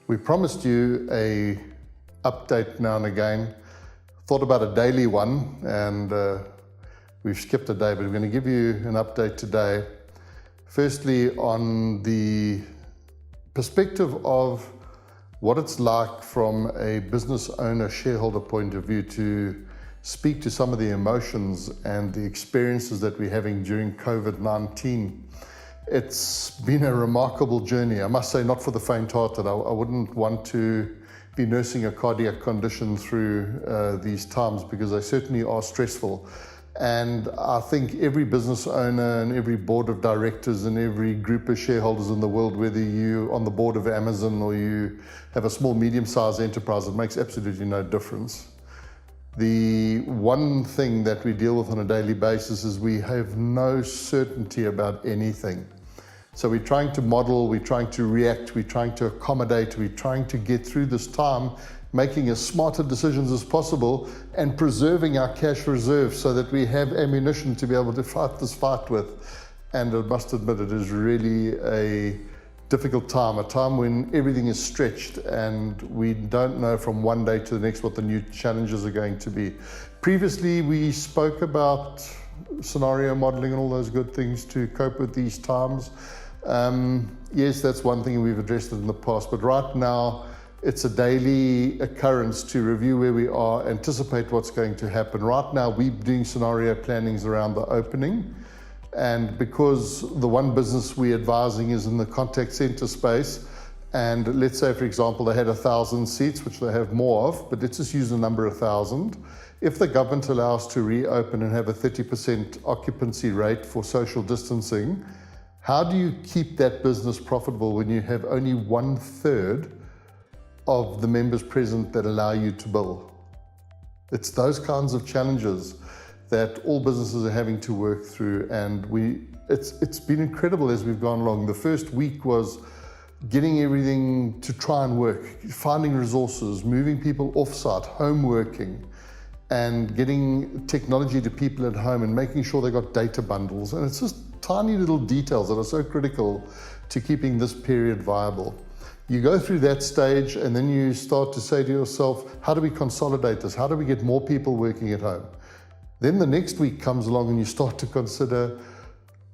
We promised you a update now and again. Thought about a daily one, and we've skipped a day, but we're going to give you an update today. Firstly, on the perspective of what it's like from a business owner, shareholder point of view to speak to some of the emotions and the experiences that we're having during COVID-19. It's been a remarkable journey. I must say, not for the faint-hearted. I wouldn't want to be nursing a cardiac condition through these times, because they certainly are stressful. And I think every business owner and every board of directors and every group of shareholders in the world, whether you're on the board of Amazon or you have a small, medium-sized enterprise, it makes absolutely no difference. The one thing that we deal with on a daily basis is we have no certainty about anything. So we're trying to model, we're trying to react, we're trying to accommodate, we're trying to get through this time, making as smarter decisions as possible and preserving our cash reserve so that we have ammunition to be able to fight this fight with. And I must admit, it is really a difficult time, a time when everything is stretched and we don't know from one day to the next what the new challenges are going to be. Previously, we spoke about scenario modeling and all those good things to cope with these times. Yes, that's one thing, we've addressed it in the past, but right now it's a daily occurrence to review where we are, anticipate what's going to happen. Right now we're doing scenario plannings around the opening, and because the one business we're advising is in the contact center space, and let's say, for example, they had 1,000 seats, which they have more of, but let's just use the number 1,000. If the government allows to reopen and have a 30% occupancy rate for social distancing, how do you keep that business profitable when you have only 1/3 of the members present that allow you to bill? It's those kinds of challenges that all businesses are having to work through, and it's been incredible as we've gone along. The first week was getting everything to try and work, finding resources, moving people off-site, home working, and getting technology to people at home and making sure they got data bundles. And it's just tiny little details that are so critical to keeping this period viable. You go through that stage and then you start to say to yourself, how do we consolidate this? How do we get more people working at home? Then the next week comes along and you start to consider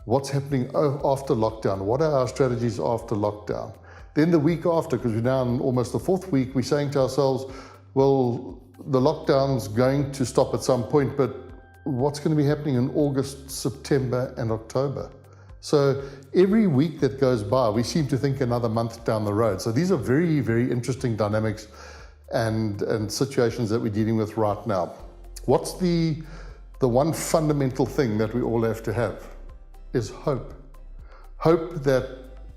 what's happening after lockdown. What are our strategies after lockdown? Then the week after, because we're now in almost the 4th week, we're saying to ourselves, well, the lockdown's going to stop at some point, but what's going to be happening in August, September, and October? So every week that goes by, we seem to think another month down the road. So these are very, very interesting dynamics and situations that we're dealing with right now. What's the one fundamental thing that we all have to have is hope. Hope that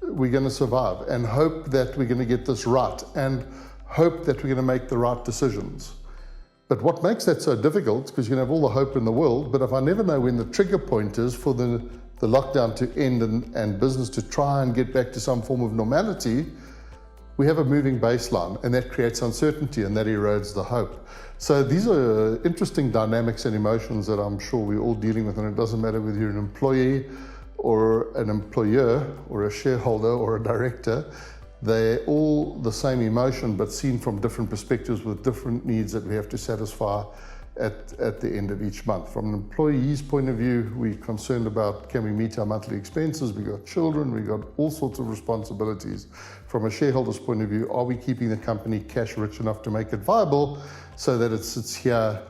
we're going to survive, and hope that we're going to get this right, and hope that we're going to make the right decisions. But what makes that so difficult, because you can have all the hope in the world, but if I never know when the trigger point is for the lockdown to end and business to try and get back to some form of normality, we have a moving baseline, and that creates uncertainty, and that erodes the hope. So these are interesting dynamics and emotions that I'm sure we're all dealing with, and it doesn't matter whether you're an employee or an employer or a shareholder or a director. They're all the same emotion, but seen from different perspectives with different needs that we have to satisfy at the end of each month. From an employee's point of view, we're concerned about, can we meet our monthly expenses? We've got children, we've got all sorts of responsibilities. From a shareholder's point of view, are we keeping the company cash rich enough to make it viable so that it sits here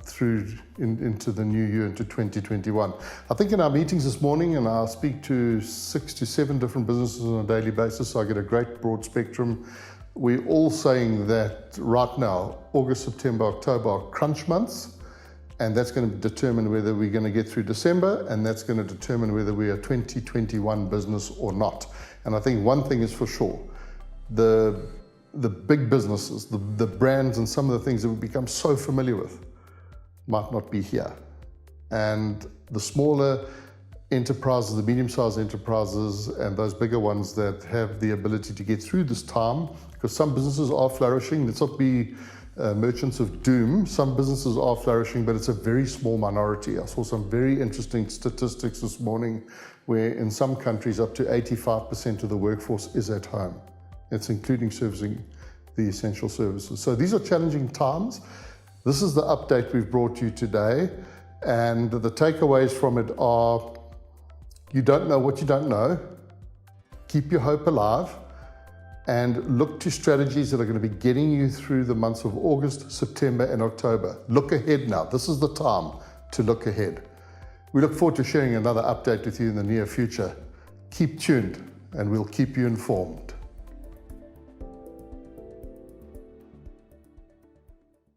through into the new year, into 2021. I think in our meetings this morning, and I speak to 6 to 7 different businesses on a daily basis, so I get a great broad spectrum. We're all saying that right now, August, September, October are crunch months, and that's going to determine whether we're going to get through December, and that's going to determine whether we are a 2021 business or not. And I think one thing is for sure, the big businesses, the brands and some of the things that we've become so familiar with might not be here. And the smaller enterprises, the medium-sized enterprises, and those bigger ones that have the ability to get through this time, because some businesses are flourishing. Let's not be merchants of doom. Some businesses are flourishing, but it's a very small minority. I saw some very interesting statistics this morning where in some countries up to 85% of the workforce is at home. It's including servicing the essential services. So these are challenging times. This is the update we've brought you today, and the takeaways from it are: you don't know what you don't know. Keep your hope alive and look to strategies that are going to be getting you through the months of August, September, and October. Look ahead now. This is the time to look ahead. We look forward to sharing another update with you in the near future. Keep tuned and we'll keep you informed.